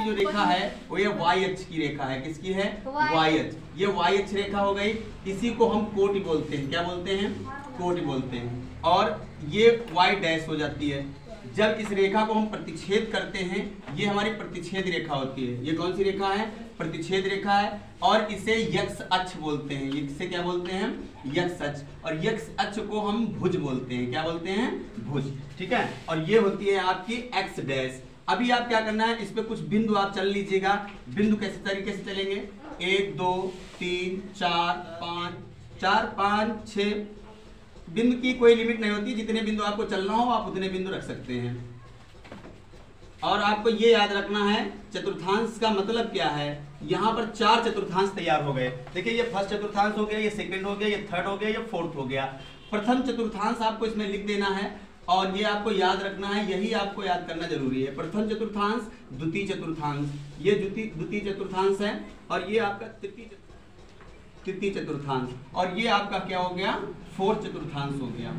रेखा है वो ये वाई अक्ष की रेखा है। किसकी है? वाई अक्ष। ये वाई अक्ष रेखा हो गई। इसी को हम कोटि बोलते हैं। क्या बोलते हैं? कोटि बोलते हैं। और ये वाई डैश हो जाती है। जब इस रेखा को हम प्रतिच्छेद करते हैं, ये हमारी प्रतिच्छेद रेखा होती है। ये कौन सी रेखा है? प्रतिच्छेद रेखा है। और इसे यक्ष अक्ष बोलते हैं। इसे क्या बोलते हैं? यक्ष अक्ष। और यक्ष अक्ष को हम भुज बोलते हैं। क्या बोलते हैं? भुज। ठीक है। और ये होती है आपकी एक्स डैश। अभी आप क्या करना है, इस पे कुछ बिंदु आप चल लीजिएगा। बिंदु कैसे तरीके से चलेंगे? 1 2 3 4 5 6 बिंदु की कोई लिमिट नहीं होती। जितने बिंदु आपको चलना हो आप उतने बिंदु रख सकते हैं। और आपको ये याद रखना है चतुर्थांश का मतलब क्या है। यहाँ पर 4 चतुर्थांश तैयार हो गए। देखिए ये फर्स्ट चतुर्थांश हो गया, ये सेकंड हो गया, ये थर्ड हो गया, ये फोर्थ हो गया। प्रथम चतुर्थांश आपको इसमें लिख देना है और ये आपको याद रखना है। यही आपको याद करना जरूरी है। प्रथम चतुर्थांश, द्वितीय चतुर्थांश, ये द्वितीय चतुर्थांश है। और ये आपका तृतीय चतुर्थांश। और ये आपका क्या हो गया? फोर्थ चतुर्थांश हो गया।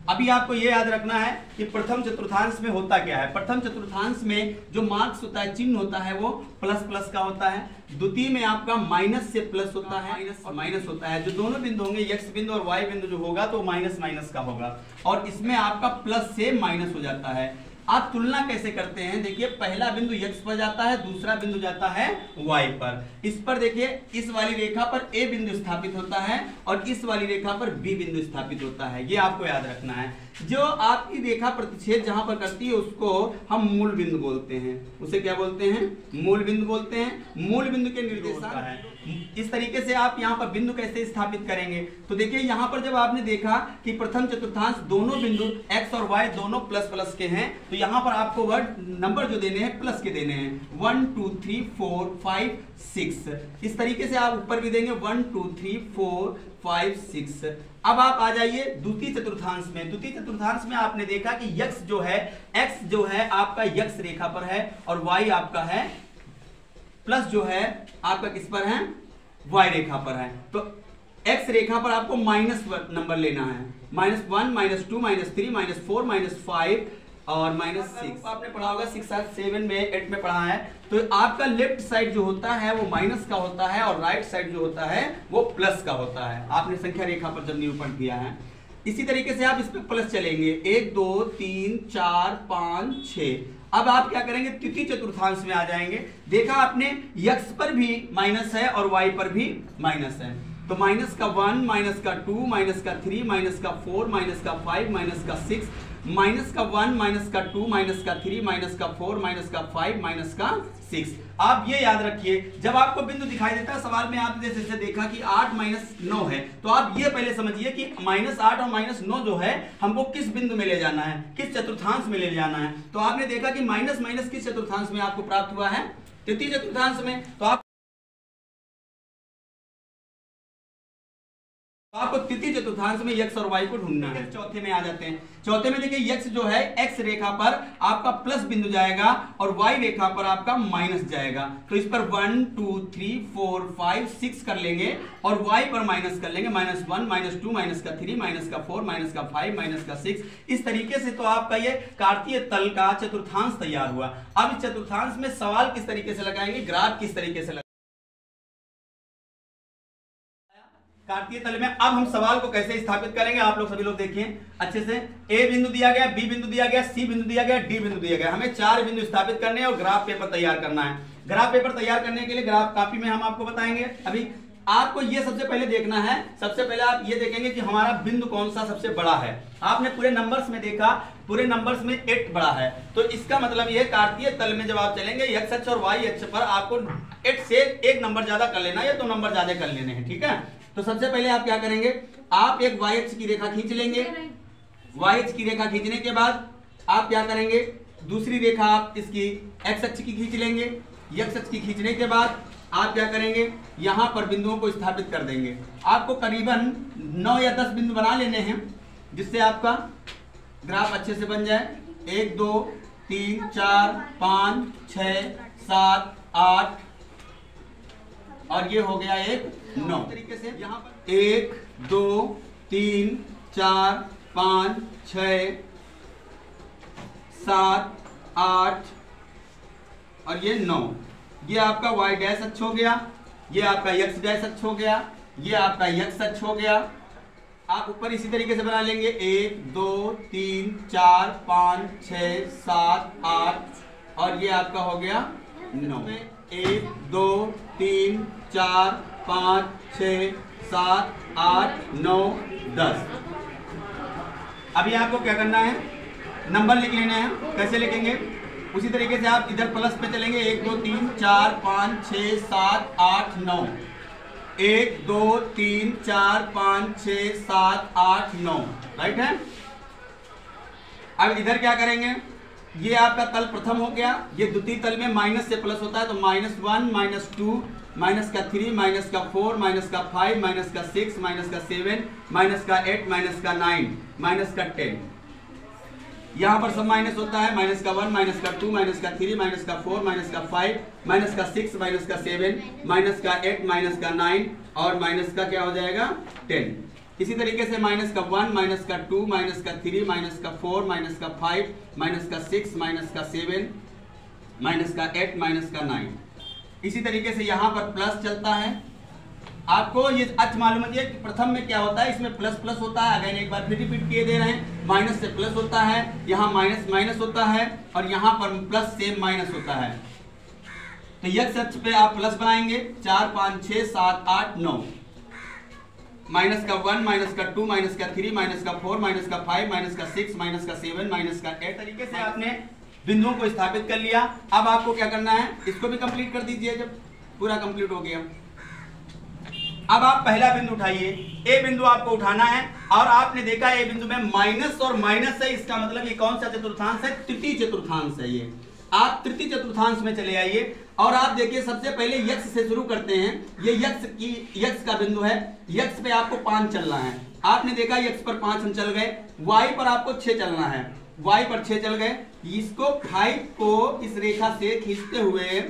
अभी आपको ये याद रखना है कि प्रथम चतुर्थांश में होता क्या है। प्रथम चतुर्थांश में जो मार्क्स होता है, चिन्ह होता है, वो प्लस प्लस का होता है। द्वितीय में आपका माइनस से प्लस होता है, माइनस और माइनस होता है। जो दोनों बिंदु होंगे, एक्स बिंदु और वाई बिंदु जो होगा तो माइनस माइनस का होगा। और इसमें आपका प्लस से माइनस हो जाता है। आप तुलना कैसे करते हैं? देखिए पहला बिंदु x पर जाता है, दूसरा बिंदु जाता है y पर। इस पर देखिए इस वाली रेखा पर a बिंदु स्थापित होता है और इस वाली रेखा पर b बिंदु स्थापित होता है। ये आपको याद रखना है। जो आपकी रेखा प्रतिच्छेद जहां पर करती है उसको हम मूल बिंदु बोलते हैं। उसे क्या बोलते हैं? मूल बिंदु बोलते हैं। मूल बिंदु के निर्देशांक है। इस तरीके से आप यहाँ पर बिंदु कैसे स्थापित करेंगे? तो देखिए यहाँ पर जब आपने देखा कि प्रथम चतुर्थांश दोनों बिंदु x और y दोनों प्लस प्लस के हैं, तो यहाँ पर आपको वर्ड नंबर जो देने हैं प्लस के देने हैं। 1 2 3 4 5 6। इस तरीके से आप ऊपर भी देंगे 1 2 3 4 5 6। अब आप आ जाइए द्वितीय चतुर्थांश में। द्वितीय चतुर्थांश में आपने देखा कि x जो है आपका x रेखा पर है और y आपका है प्लस जो है आपका किस पर है? y रेखा पर है। तो x रेखा पर आपको माइनस नंबर लेना है। -1 -2 -3 -4 -5 और -6। आपने पढ़ा होगा 6 7 में 8 में पढ़ा है। तो आपका लेफ्ट साइड जो होता है वो माइनस का होता है और राइट साइड जो होता है वो प्लस का होता है। आपने संख्या रेखा पर जब निरूपण किया है, इसी तरीके से आप इस पे प्लस चलेंगे। 1 2 3 4 5 6। अब आप क्या करेंगे? तृतीय चतुर्थांश में आ जाएंगे। देखा आपने x पर भी माइनस है और y पर भी माइनस है। तो माइनस का 1 माइनस का 2 माइनस का 3 माइनस का 4 माइनस का 5 माइनस का 6 माइनस का 1 माइनस का 2 माइनस का 3 माइनस का 4 माइनस का 5 माइनस का 6। आप ये याद रखिए, जब आपको बिंदु दिखाई देता है सवाल में आपने जैसे देखा कि 8 माइनस 9 है, तो आप ये पहले समझिए कि -8 और -9 जो है हमको किस बिंदु में ले जाना है, किस चतुर्थांश में ले जाना है। तो आपने देखा कि माइनस माइनस किस चतुर्थांश में आपको प्राप्त हुआ है? तृतीय चतुर्थांश में। तो आपको तृतीय चतुर्थांश में x और y को ढूंढना है। चौथे में आ जाते हैं। चौथे में देखिए x जो है x रेखा पर आपका प्लस बिंदु जाएगा और y रेखा पर आपका माइनस जाएगा। तो इस पर 1 2 3 4 5 6 कर लेंगे और y पर माइनस कर लेंगे। -1 -2 -3 -4 -5 -6। इस तरीके से तो आपका ये कार्तीय तल का चतुर्थांश तैयार हुआ। अब इस चतुर्थांश में सवाल किस तरीके से लगाएंगे, ग्राफ किस तरीके से कार्तीय तल में। अब हम सवाल को कैसे स्थापित करेंगे आप लोग सभी लोग देखिए अच्छे से। ए बिंदु दिया गया, बी बिंदु दिया गया, सी बिंदु दिया गया, डी बिंदु दिया गया। हमें 4 बिंदु स्थापित करने हैं और ग्राफ पेपर तैयार करना है। ग्राफ पेपर तैयार करने के लिए ग्राफ कॉपी में हम आपको बताएंगे। अभी आपको ये सबसे पहले देखना है। सबसे पहले आप ये देखेंगे कि हमारा बिंदु कौन सा सबसे बड़ा है। आपने पूरे नंबर्स में देखा, पूरे नंबर्स में 8 बड़ा है। तो इसका मतलब ये कार्तीय तल में जब आप चलेंगे x अक्ष और y अक्ष पर आपको 8 से 1 नंबर ज्यादा कर लेना है या 2 नंबर ज्यादा कर लेने हैं। ठीक है। तो सबसे पहले आप क्या करेंगे? आप एक y अक्ष की रेखा खींच लेंगे। y अक्ष की रेखा खींचने के बाद आप क्या करेंगे? दूसरी रेखा आप इसकी x अक्ष की खींच लेंगे। x अक्ष की खींचने के बाद आप क्या करेंगे? यहां पर बिंदुओं को स्थापित कर देंगे। आपको करीबन 9 या 10 बिंदु बना लेने हैं जिससे आपका ग्राफ अच्छे से बन जाए। 1 2 3 4 5 6 7 8 और ये हो गया 1 9। तरीके से यहाँ पर 1 2 3 4 5 6 7 8 और ये 9। ये आपका y डैश अक्ष हो गया, ये आपका x डैश अक्ष हो गया, ये आपका x अक्ष हो गया। आप ऊपर इसी तरीके से बना लेंगे 1 2 3 4 5 6 7 8 और ये आपका हो गया 9। 1 2 3 4 5 6 7 8 9 10। अभी आपको क्या करना है, नंबर लिख लेना है। कैसे लिखेंगे, उसी तरीके से आप इधर प्लस पे चलेंगे 1 2 3 4 5 6 7 8 9। 1 2 3 4 5 6 7 8 9, राइट है। अब इधर क्या करेंगे, ये आपका तल प्रथम हो गया, ये द्वितीय तल में माइनस से प्लस होता है तो -1 -2 -3 -4 -5 -6 -7 -8 -9 -10। यहाँ पर सब माइनस होता है, -1 -2 -3 -4 -5 -6 -7 -8 -9 और माइनस का क्या हो जाएगा 10। इसी तरीके से -1 -2 -3 -4 -5 -6 -7 -8 -9। इसी तरीके से यहाँ पर प्लस चलता है। आपको ये अच मालूम है कि प्रथम में क्या होता है, इसमें प्लस प्लस होता है। अगेन एक बार फिर रिपीट किए दे रहे हैं, माइनस से प्लस होता है, यहाँ माइनस माइनस होता है और यहाँ पर प्लस से माइनस होता है। तो x अक्ष पे आप प्लस बनाएंगे 4 5 6 7 8 9। -1 -2 -3 -4 -5 -6 -7 तरीके से आपने बिंदुओं को स्थापित कर लिया। अब आपको क्या करना है, इसको भी कंप्लीट कर दीजिए। जब पूरा कंप्लीट हो गया, अब आप पहला बिंदु उठाइए। ए बिंदु आपको उठाना है और आपने देखा ए बिंदु में माइनस और माइनस है, इसका मतलब ये कौन सा चतुर्थांश है, तृतीय चतुर्थांश है। ये आप तृतीय चतुर्थांश में चले आइए और आप देखिए सबसे पहले यक्ष से शुरू करते हैं। ये यक्ष का बिंदु है, यक्ष पे आपको 5 चलना है। आपने देखा यक्ष पर 5 हम चल गए, वाई पर आपको 6 चलना है, वाई पर 6 चल गए। इसको 5 को इस रेखा से खींचते हुए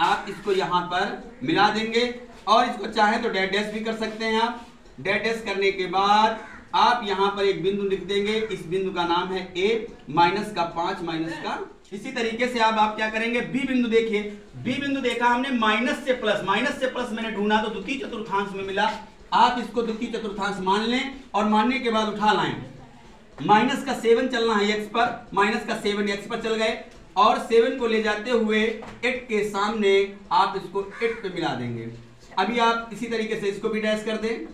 आप इसको यहां पर मिला देंगे और इसको चाहे तो डैश डैश भी कर सकते हैं। आप डैश डैश करने के बाद आप यहां पर एक बिंदु लिख देंगे, इस बिंदु का नाम है ए, माइनस का 5 माइनस का। इसी तरीके से आप क्या करेंगे, बी बिंदु देखिए। बी बिंदु देखा हमने माइनस से प्लस मैंने ढूंढा तो द्वितीय चतुर्थांश में मिला। आप इसको द्वितीय चतुर्थांश मान लें और मानने के बाद उठा लाएं। माइनस का 7 चलना है x पर, माइनस का 7 x पर चल गए और 7 को ले जाते हुए 8 के सामने आप इसको 8 पे मिला देंगे। अभी आप इसी तरीके से इसको भी डैश कर दें।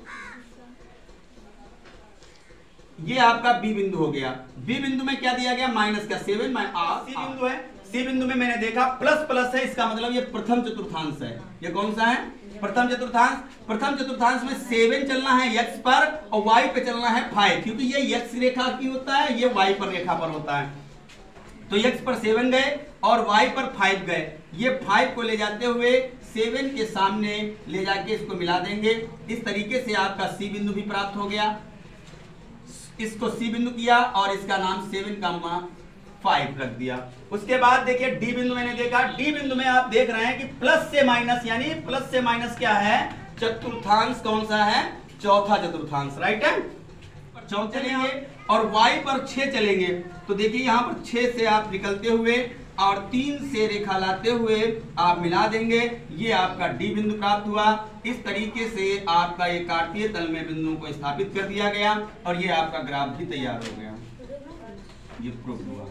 ये आपका बी बिंदु हो गया। बी बिंदु में क्या दिया गया, माइनस का 7 सी बिंदु है। सी बिंदु में मैंने देखा प्लस प्लस है, इसका मतलब ये प्रथम चतुर्थांश है। ये कौन सा है, प्रथम चतुर्थांश। प्रथम चतुर्थांश में 7 चलना है x पर और y पे चलना है 5, क्योंकि ये x रेखा की होता है, ये y पर रेखा पर होता है। तो x पर 7 गए और y पर 5 गए। ये 5 को ले जाते हुए 7 के सामने ले जाके इसको मिला देंगे। इस तरीके से आपका सी बिंदु भी प्राप्त हो गया। इसको सी बिंदु किया और इसका नाम 7 का 5 रख दिया। उसके बाद देखिए डी बिंदु मैंने देखा। डी बिंदु में आप देख रहे हैं कि प्लस से माइनस, यानी प्लस से माइनस क्या है, चतुर्थांश कौन सा है, चौथा चतुर्थांश, राइट है। चौथे चलेंगे और y पर 6 चलेंगे। तो देखिए यहाँ पर 6 से आप निकलते हुए और 3 से रेखा लाते हुए आप मिला देंगे। ये आपका डी बिंदु प्राप्त हुआ। इस तरीके से आपका ये कार्तीय तल में बिंदुओं को स्थापित कर दिया गया और ये आपका ग्राफ भी तैयार हो गया। ये प्रूफ हुआ।